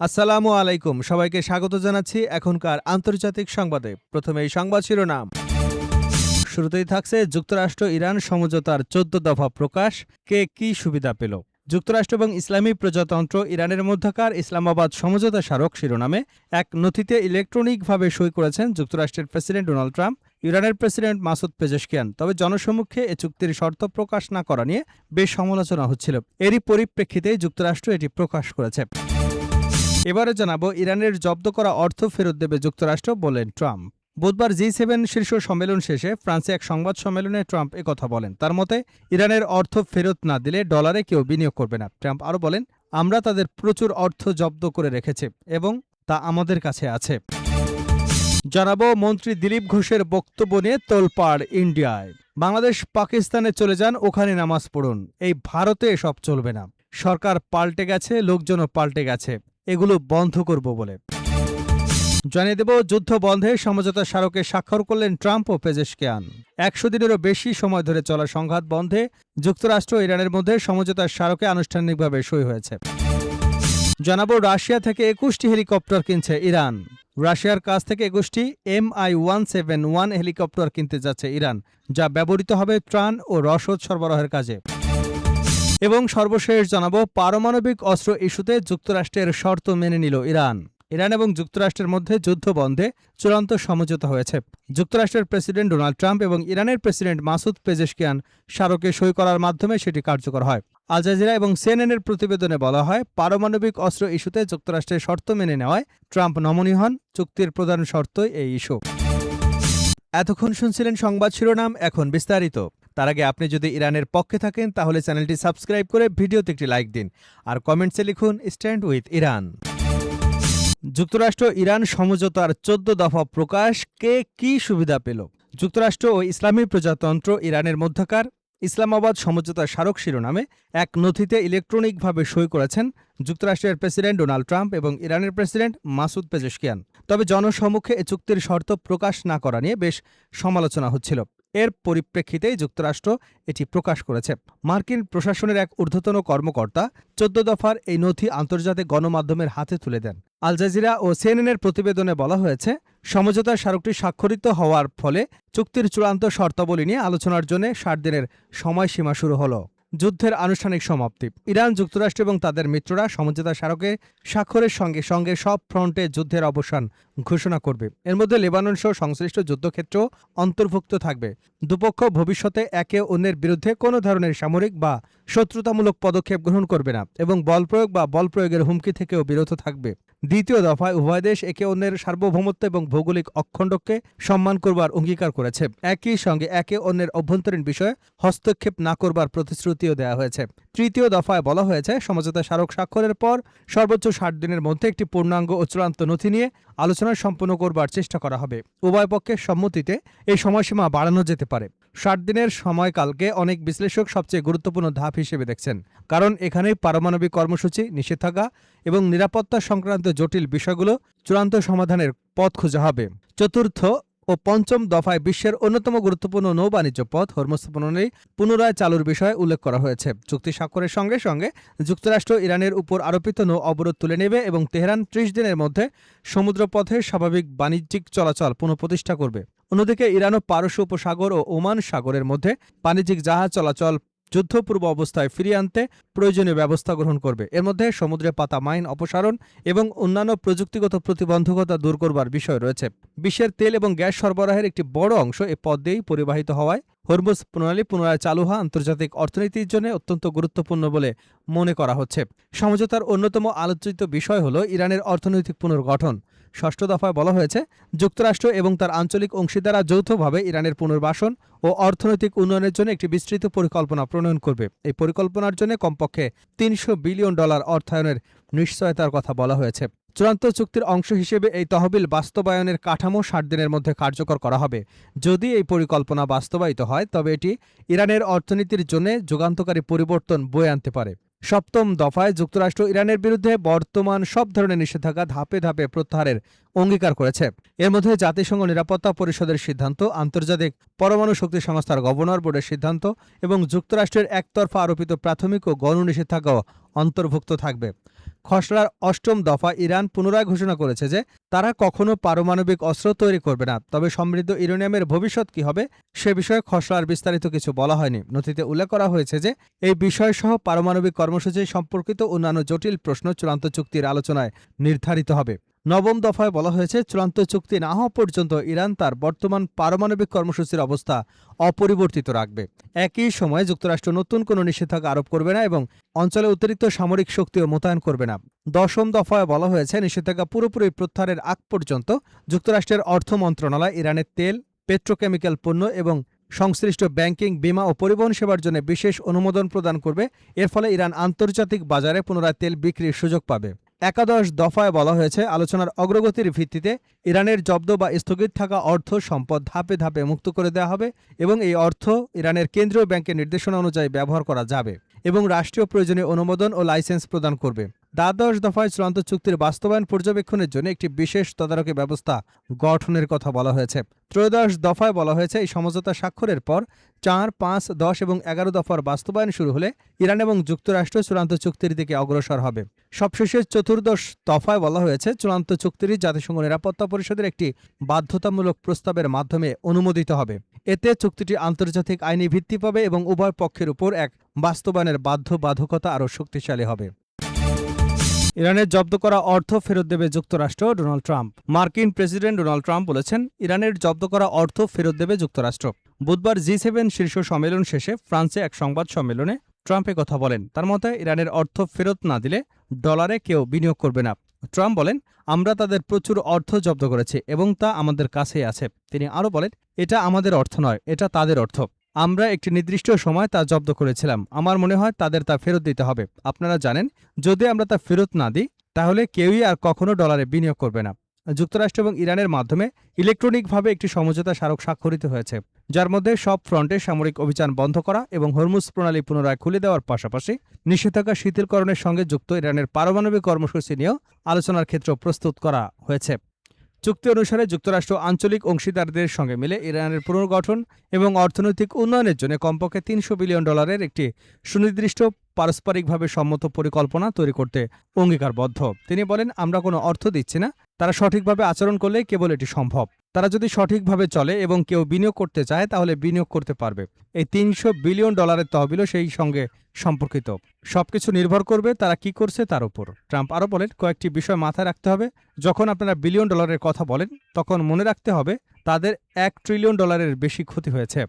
আসসালামু আলাইকুম, সবাইকে স্বাগত জানাচ্ছি এখনকার আন্তর্জাতিক সংবাদে। প্রথমে এই সংবাদ শিরোনাম। শুরুতেই থাকছে যুক্তরাষ্ট্র ইরান সমঝোতার ১৪ দফা প্রকাশ, কে কি সুবিধা পেল। যুক্তরাষ্ট্র এবং ইসলামী প্রজাতন্ত্র ইরানের মধ্যকার ইসলামাবাদ সমঝোতা স্মারক শিরোনামে এক নথিতে ইলেকট্রনিকভাবে সই করেছেন যুক্তরাষ্ট্রের প্রেসিডেন্ট ডোনাল্ড ট্রাম্প, ইরানের প্রেসিডেন্ট মাসুদ পেজেশকিয়ান। তবে জনসম্মুখে এ চুক্তির শর্ত প্রকাশ না করা নিয়ে বেশ সমালোচনা হচ্ছিল। এরই পরিপ্রেক্ষিতে যুক্তরাষ্ট্র এটি প্রকাশ করেছে। এবারে জানাবো, ইরানের জব্দ করা অর্থ ফেরত দেবে যুক্তরাষ্ট্র, বলেন ট্রাম্প। বুধবার G7 শীর্ষ সম্মেলন শেষে ফ্রান্সে এক সংবাদ সম্মেলনে ট্রাম্প একথা বলেন। তার মতে, ইরানের অর্থ ফেরত না দিলে ডলারে কেউ বিনিয়োগ করবে না। ট্রাম্প আরও বলেন, আমরা তাদের প্রচুর অর্থ জব্দ করে রেখেছি এবং তা আমাদের কাছে আছে। জানাবো, মন্ত্রী দিলীপ ঘোষের বক্তব্য নিয়ে তোলপাড় ইন্ডিয়ায়। বাংলাদেশ পাকিস্তানে চলে যান, ওখানে নামাজ পড়ুন, এই ভারতে এসব চলবে না। সরকার পাল্টে গেছে, লোকজনও পাল্টে গেছে, এগুলো বন্ধ করব বলে। জানিয়ে দেব, যুদ্ধ বন্ধে সমঝোতা স্মারকে স্বাক্ষর করলেন ট্রাম্প ও পেজেশকিয়ান। ১০০ দিনেরও বেশি সময় ধরে চলা সংঘাত বন্ধে যুক্তরাষ্ট্র ও ইরানের মধ্যে সমঝোতার স্মারকে আনুষ্ঠানিকভাবে সই হয়েছে। জানাবো, রাশিয়া থেকে ২১টি হেলিকপ্টার কিনছে ইরান। রাশিয়ার কাছ থেকে ২১টি Mi-171 হেলিকপ্টার কিনতে যাচ্ছে ইরান, যা ব্যবহৃত হবে ত্রাণ ও রসদ সরবরাহের কাজে। এবং সর্বশেষ জানাবো, পারমাণবিক অস্ত্র ইস্যুতে যুক্তরাষ্ট্রের শর্ত মেনে নিল ইরান। ইরান এবং যুক্তরাষ্ট্রের মধ্যে যুদ্ধ বন্ধে চূড়ান্ত সমঝোতা হয়েছে। যুক্তরাষ্ট্রের প্রেসিডেন্ট ডোনাল্ড ট্রাম্প এবং ইরানের প্রেসিডেন্ট মাসুদ পেজেশকিয়ান স্মারকে সই করার মাধ্যমে সেটি কার্যকর হয়। আল জাজিরা এবং CNN এর প্রতিবেদনে বলা হয়, পারমাণবিক অস্ত্র ইস্যুতে যুক্তরাষ্ট্রের শর্ত মেনে নেওয়ায় ট্রাম্প নমনীয় হন। চুক্তির প্রধান শর্তই এই ইস্যু। এতক্ষণ শুনছিলেন সংবাদ শিরোনাম, এখন বিস্তারিত। তার আগে আপনি যদি ইরানের পক্ষে থাকেন তাহলে চ্যানেলটি সাবস্ক্রাইব করে ভিডিওতে একটি লাইক দিন আর কমেন্টসে লিখুন স্ট্যান্ড উইথ ইরান। যুক্তরাষ্ট্র ইরান সমঝোতার ১৪ দফা প্রকাশ, কে কি সুবিধা পেল। যুক্তরাষ্ট্র ও ইসলামী প্রজাতন্ত্র ইরানের মধ্যকার ইসলামাবাদ সমঝোতা স্মারক শিরোনামে এক নথিতে ইলেকট্রনিকভাবে সই করেছেন যুক্তরাষ্ট্রের প্রেসিডেন্ট ডোনাল্ড ট্রাম্প এবং ইরানের প্রেসিডেন্ট মাসুদ পেজেশকিয়ান। তবে জনসম্মুখে এ চুক্তির শর্ত প্রকাশ না করা নিয়ে বেশ সমালোচনা হচ্ছিল। এর পরিপ্রেক্ষিতেই যুক্তরাষ্ট্র এটি প্রকাশ করেছে। মার্কিন প্রশাসনের এক ঊর্ধ্বতন কর্মকর্তা ১৪ দফার এই নথি আন্তর্জাতিক গণমাধ্যমের হাতে তুলে দেন। আল জাজিরা ও CNN এর প্রতিবেদনে বলা হয়েছে, সমঝোতা স্মারকটি স্বাক্ষরিত হওয়ার ফলে চুক্তির চূড়ান্ত শর্তাবলী নিয়ে আলোচনার জন্য ৬০ দিনের সময়সীমা শুরু হল। যুদ্ধের আনুষ্ঠানিক সমাপ্তি। ইরান, যুক্তরাষ্ট্র এবং তাদের মিত্ররা সমঝোতা স্মারকে স্বাক্ষরের সঙ্গে সঙ্গে সব ফ্রন্টে যুদ্ধের অবসান ঘোষণা করবে। এর মধ্যে লেবানন সহ সংশ্লিষ্ট যুদ্ধক্ষেত্র অন্তর্ভুক্ত থাকবে। দুপক্ষ ভবিষ্যতে একে অন্যের বিরুদ্ধে কোনো ধরনের সামরিক বা শত্রুতামূলক পদক্ষেপ গ্রহণ করবে না এবং বল প্রয়োগ বা বল প্রয়োগের হুমকি থেকেও বিরত থাকবে। দ্বিতীয় দফায় উভয় দেশ একে অন্যের সার্বভৌমত্ব এবং ভৌগোলিক অখণ্ডকে সম্মান করবার অঙ্গীকার করেছে। একই সঙ্গে একে অন্যের অভ্যন্তরীণ বিষয়ে হস্তক্ষেপ না করবার প্রতিশ্রুতিও দেওয়া হয়েছে। তৃতীয় দফায় বলা হয়েছে, সমঝোতা স্মারক স্বাক্ষরের পর সর্বোচ্চ ৬০ দিনের মধ্যে একটি পূর্ণাঙ্গ ও চূড়ান্ত নথি নিয়ে আলোচনা সম্পন্ন করবার চেষ্টা করা হবে। উভয় পক্ষের সম্মতিতে এই সময়সীমা বাড়ানো যেতে পারে। ৬০ দিনের সময়কালকে অনেক বিশ্লেষক সবচেয়ে গুরুত্বপূর্ণ ধাপ হিসেবে দেখছেন, কারণ এখানেই পারমাণবিক কর্মসূচি, নিষেধাজ্ঞা এবং নিরাপত্তা সংক্রান্ত জটিল বিষয়গুলো চূড়ান্ত সমাধানের পথ খোঁজা হবে। চতুর্থ ও পঞ্চম দফায় বিশ্বের অন্যতম গুরুত্বপূর্ণ নৌবাণিজ্য পথ হরমুজ প্রণালী পুনরায় চালুর বিষয়ে উল্লেখ করা হয়েছে। চুক্তি স্বাক্ষরের সঙ্গে সঙ্গে যুক্তরাষ্ট্র ইরানের উপর আরোপিত নৌ অবরোধ তুলে নেবে এবং তেহরান ৩০ দিনের মধ্যে সমুদ্রপথে স্বাভাবিক বাণিজ্যিক চলাচল পুনঃপ্রতিষ্ঠা করবে। অন্যদিকে ইরানও পারস্য উপসাগর ও ওমান সাগরের মধ্যে বাণিজ্যিক জাহাজ চলাচল যুদ্ধপূর্ব অবস্থায় ফিরিয়ে আনতে প্রয়োজনীয় ব্যবস্থা গ্রহণ করবে। এর মধ্যে সমুদ্রে পাতা মাইন অপসারণ এবং অন্যান্য প্রযুক্তিগত প্রতিবন্ধকতা দূর করবার বিষয় রয়েছে। বিশ্বের তেল এবং গ্যাস সরবরাহের একটি বড় অংশ এ পথ দিয়েই পরিবাহিত হওয়ায় হরমুজ প্রণালী পুনরায় চালু হওয়া আন্তর্জাতিক অর্থনীতির জন্য অত্যন্ত গুরুত্বপূর্ণ বলে মনে করা হচ্ছে। সমঝোতার অন্যতম আলোচিত বিষয় হল ইরানের অর্থনৈতিক পুনর্গঠন। ষষ্ঠ দফায় বলা হয়েছে, যুক্তরাষ্ট্র এবং তার আঞ্চলিক অংশীদাররা যৌথভাবে ইরানের পুনর্বাসন ও অর্থনৈতিক উন্নয়নের জন্য একটি বিস্তৃত পরিকল্পনা প্রণয়ন করবে। এই পরিকল্পনার জন্য কমপক্ষে $৩০০ বিলিয়ন অর্থায়নের নিশ্চয়তার কথা বলা হয়েছে। চূড়ান্ত চুক্তির অংশ হিসেবে এই তহবিল বাস্তবায়নের কাঠামো ৬০ দিনের মধ্যে কার্যকর করা হবে। যদি এই পরিকল্পনা বাস্তবায়িত হয় তবে এটি ইরানের অর্থনীতির জন্য যুগান্তকারী পরিবর্তন বয়ে আনতে পারে। সপ্তম দফায় যুক্তরাষ্ট্র ইরানের বিরুদ্ধে বর্তমান সব ধরনের নিষেধাজ্ঞা ধাপে ধাপে প্রত্যাহারের অঙ্গীকার করেছে। এর মধ্যে জাতিসংঘ নিরাপত্তা পরিষদের সিদ্ধান্ত, আন্তর্জাতিক পরমাণু শক্তি সংস্থার গভর্নর বোর্ডের সিদ্ধান্ত এবং যুক্তরাষ্ট্রের একতরফা আরোপিত প্রাথমিক ও গণ নিষেধাজ্ঞাও অন্তর্ভুক্ত থাকবে। খসড়ার ৮ম দফা ইরান পুনরায় ঘোষণা করেছে যে তারা কখনো পারমাণবিক অস্ত্র তৈরি করবে না, তবে সমৃদ্ধ ইউরেনিয়ামের ভবিষ্যৎ কি হবে সে বিষয়ে খসড়ার বিস্তারিত কিছু বলা হয়নি। নথিতে উল্লেখ করা হয়েছে যে এই বিষয়সহ পারমাণবিক কর্মসূচি সম্পর্কিত অন্যান্য জটিল প্রশ্ন চূড়ান্ত চুক্তির আলোচনায় নির্ধারিত হবে। ৯ম দফায় বলা হয়েছে, চূড়ান্ত চুক্তি না হওয়া পর্যন্ত ইরান তার বর্তমান পারমাণবিক কর্মসূচির অবস্থা অপরিবর্তিত রাখবে। একই সময়ে যুক্তরাষ্ট্র নতুন কোনো নিষেধাজ্ঞা আরোপ করবে না এবং অঞ্চলে অতিরিক্ত সামরিক শক্তিও মোতায়েন করবে না। ১০ম দফায় বলা হয়েছে, নিষেধাজ্ঞা পুরোপুরি প্রত্যাহারের আগ পর্যন্ত যুক্তরাষ্ট্রের অর্থ মন্ত্রণালয় ইরানের তেল, পেট্রোকেমিক্যাল পণ্য এবং সংশ্লিষ্ট ব্যাংকিং, বীমা ও পরিবহন সেবার জন্য বিশেষ অনুমোদন প্রদান করবে। এর ফলে ইরান আন্তর্জাতিক বাজারে পুনরায় তেল বিক্রির সুযোগ পাবে। একাদশ দফায় বলা হয়েছে, আলোচনার অগ্রগতির ভিত্তিতে ইরানের জব্দ বা স্থগিত থাকা অর্থ সম্পদ ধাপে ধাপে মুক্ত করে দেওয়া হবে এবং এই অর্থ ইরানের কেন্দ্রীয় ব্যাংকের নির্দেশনা অনুযায়ী ব্যবহার করা যাবে এবং রাষ্ট্রীয় প্রয়োজনীয় অনুমোদন ও লাইসেন্স প্রদান করবে। দ্বাদশ দফায় চূড়ান্ত চুক্তির বাস্তবায়ন পর্যবেক্ষণের জন্য একটি বিশেষ তদারকি ব্যবস্থা গঠনের কথা বলা হয়েছে। ত্রয়োদশ দফায় বলা হয়েছে, এই সমঝোতা স্বাক্ষরের পর ৪, ৫, ১০ এবং ১১ দফার বাস্তবায়ন শুরু হলে ইরান এবং যুক্তরাষ্ট্র চূড়ান্ত চুক্তির দিকে অগ্রসর হবে। সবশেষে চতুর্দশ দফায় বলা হয়েছে, চূড়ান্ত চুক্তিটি জাতিসংঘ নিরাপত্তা পরিষদের একটি বাধ্যতামূলক প্রস্তাবের মাধ্যমে অনুমোদিত হবে। এতে চুক্তিটি আন্তর্জাতিক আইনি ভিত্তি পাবে এবং উভয় পক্ষের উপর এক বাস্তবায়নের বাধ্যবাধকতা আরও শক্তিশালী হবে। ইরানের জব্দ করা অর্থ ফেরত দেবে যুক্তরাষ্ট্র, ডোনাল্ড ট্রাম্প। মার্কিন প্রেসিডেন্ট ডোনাল্ড ট্রাম্প বলেছেন, ইরানের জব্দ করা অর্থ ফেরত দেবে যুক্তরাষ্ট্র। বুধবার G7 শীর্ষ সম্মেলন শেষে ফ্রান্সে এক সংবাদ সম্মেলনে ট্রাম্প এ কথা বলেন। তার মতে, ইরানের অর্থ ফেরত না দিলে ডলারে কেউ বিনিয়োগ করবে না। ট্রাম্প বলেন, আমরা তাদের প্রচুর অর্থ জব্দ করেছি এবং তা আমাদের কাছেই আছে। তিনি আরও বলেন, এটা আমাদের অর্থ নয়, এটা তাদের অর্থ। আমরা একটি নির্দিষ্ট সময় তা জব্দ করেছিলাম। আমার মনে হয় তাদের তা ফেরত দিতে হবে। আপনারা জানেন, যদি আমরা তা ফেরত না দিই তাহলে কেউই আর কখনো ডলারে বিনিয়োগ করবে না। যুক্তরাষ্ট্র এবং ইরানের মাধ্যমে ইলেকট্রনিকভাবে একটি সমঝোতা স্মারক স্বাক্ষরিত হয়েছে, যার মধ্যে সব ফ্রন্টে সামরিক অভিযান বন্ধ করা এবং হরমুজ প্রণালী পুনরায় খুলে দেওয়ার পাশাপাশি নিষেধাজ্ঞা শিথিলকরণের সঙ্গে যুক্ত ইরানের পারমাণবিক কর্মসূচি নিয়েও আলোচনার ক্ষেত্র প্রস্তুত করা হয়েছে। চুক্তি অনুসারে যুক্তরাষ্ট্র আঞ্চলিক অংশীদারদের সঙ্গে মিলে ইরানের পুনর্গঠন এবং অর্থনৈতিক উন্নয়নের জন্য কমপক্ষে $300 বিলিয়ন একটি সুনির্দিষ্ট পারস্পরিকভাবে সম্মত পরিকল্পনা তৈরি করতে অঙ্গীকারবদ্ধ। তিনি বলেন, আমরা কোনো অর্থ দিচ্ছি না, তারা সঠিকভাবে আচরণ করলে কেবল এটি সম্ভব। তারা যদি সঠিকভাবে চলে এবং কেউ বিনিয়োগ করতে চায় তাহলে বিনিয়োগ করতে পারবে। এই $300 বিলিয়ন তহবিলও সেই সঙ্গে সম্পর্কিত। সবকিছু নির্ভর করবে তারা কি করছে তার উপর। ট্রাম্প আরও বলেন, কয়েকটি বিষয় মাথায় রাখতে হবে। যখন আপনারা $বিলিয়ন কথা বলেন তখন মনে রাখতে হবে তাদের $1 ট্রিলিয়ন বেশি ক্ষতি হয়েছে।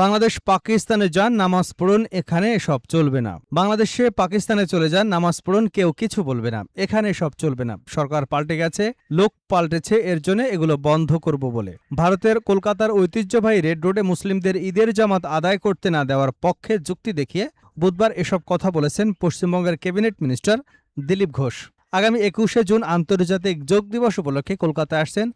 বাংলাদেশ পাকিস্তানে যান, নামাজ পড়ুন, এখানে এসব চলবে না। বাংলাদেশে পাকিস্তানে চলে যান, নামাজ পড়ুন, কেউ কিছু বলবে না। এখানে এসব চলবে না। সরকার পাল্টে গেছে, লোক পাল্টেছে, এর জন্য এগুলো বন্ধ করব বলে ভারতের কলকাতার ঐতিহ্যবাহী রেড রোডে মুসলিমদের ঈদের জামাত আদায় করতে না দেওয়ার পক্ষে যুক্তি দেখিয়ে বুধবার এসব কথা বলেছেন পশ্চিমবঙ্গের ক্যাবিনেট মিনিস্টার দিলীপ ঘোষ। আগামী ২১শে জুন আন্তর্জাতিক যোগ দিবস উপলক্ষে কলকাতায় আসছেন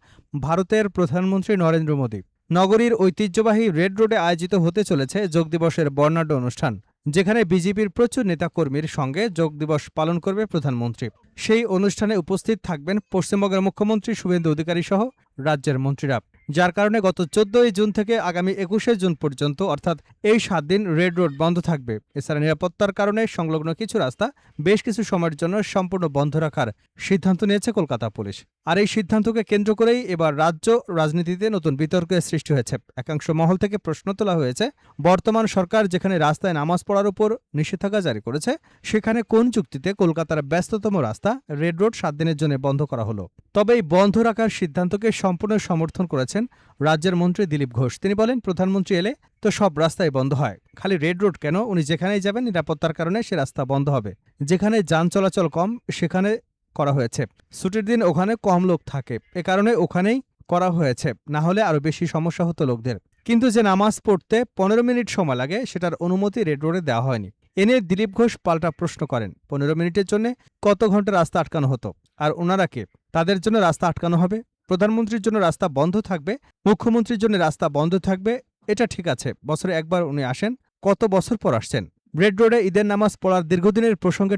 ভারতের প্রধানমন্ত্রী নরেন্দ্র মোদী। নগরীর ঐতিহ্যবাহী রেড রোডে আয়োজিত হতে চলেছে যোগ দিবসের বর্ণাঢ্য অনুষ্ঠান, যেখানে বিজেপির প্রচুর নেতাকর্মীর সঙ্গে যোগ দিবস পালন করবে প্রধানমন্ত্রী। সেই অনুষ্ঠানে উপস্থিত থাকবেন পশ্চিমবঙ্গের মুখ্যমন্ত্রী শুভেন্দু অধিকারী সহ রাজ্যের মন্ত্রীরা, যার কারণে গত ১৪ই জুন থেকে আগামী ২১শে জুন পর্যন্ত অর্থাৎ এই ৭ দিন রেড রোড বন্ধ থাকবে। এছাড়া নিরাপত্তার কারণে সংলগ্ন কিছু রাস্তা বেশ কিছু সময়ের জন্য সম্পূর্ণ বন্ধ রাখার সিদ্ধান্ত নিয়েছে কলকাতা পুলিশ। আর এই সিদ্ধান্তকে কেন্দ্র করেই এবার রাজ্য রাজনীতিতে নতুন বিতর্কের সৃষ্টি হয়েছে। একাংশ মহল থেকে প্রশ্ন তোলা হয়েছে, বর্তমান সরকার যেখানে রাস্তায় নামাজ পড়ার উপর নিষেধাজ্ঞা জারি করেছে, সেখানে কোন যুক্তিতে কলকাতার ব্যস্ততম রাস্তা রেড রোড ৭ দিনের জন্য বন্ধ করা হলো? তবে এই বন্ধ রাখার সিদ্ধান্তকে সম্পূর্ণ সমর্থন করেছেন রাজ্যের মন্ত্রী দিলীপ ঘোষ। তিনি বলেন, প্রধানমন্ত্রী এলে তো সব রাস্তাই বন্ধ হয়, খালি রেড রোড কেন? উনি যেখানেই যাবেন নিরাপত্তার কারণে সে রাস্তা বন্ধ হবে। যেখানে যান চলাচল কম সেখানে করা হয়েছে। ছুটির দিন ওখানে কম লোক থাকে, এ কারণে ওখানেই করা হয়েছে, না হলে আরো বেশি সমস্যা হতো লোকদের। কিন্তু যে নামাজ পড়তে ১৫ মিনিট সময় লাগে সেটার অনুমতি রেড রোডে দেওয়া হয়নি। এনে দিলীপ ঘোষ পাল্টা প্রশ্ন করেন, ১৫ মিনিটের জন্য কত ঘন্টা রাস্তা আটকানো হতো? আর ওনারা কে? তাদের জন্য রাস্তা আটকানো হবে? প্রধানমন্ত্রীর জন্য রাস্তা বন্ধ থাকবে, মুখ্যমন্ত্রীর জন্য রাস্তা বন্ধ থাকবে, এটা ঠিক আছে। বছরে একবার উনি আসেন, কত বছর পর আসছেন? রেড রোডে ঈদের নামাজ পড়ার দীর্ঘদিনের প্রসঙ্গে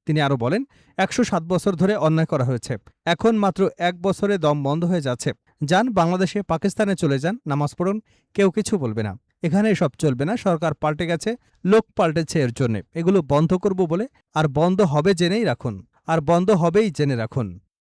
তিনি আরও বলেন, ১০৭ বছর ধরে অন্যায় করা হয়েছে, এখন মাত্র ১ বছরে দম বন্ধ হয়ে যাচ্ছে। যান বাংলাদেশে, পাকিস্তানে চলে যান, নামাজ পড়ুন, কেউ কিছু বলবে না। এখানে এসব চলবে না, সরকার পাল্টে গেছে, লোক পাল্টেছে এর জন্যে। এগুলো বন্ধ করব বলে, আর বন্ধ হবে জেনেই রাখুন, আর বন্ধ হবেই জেনে রাখুন।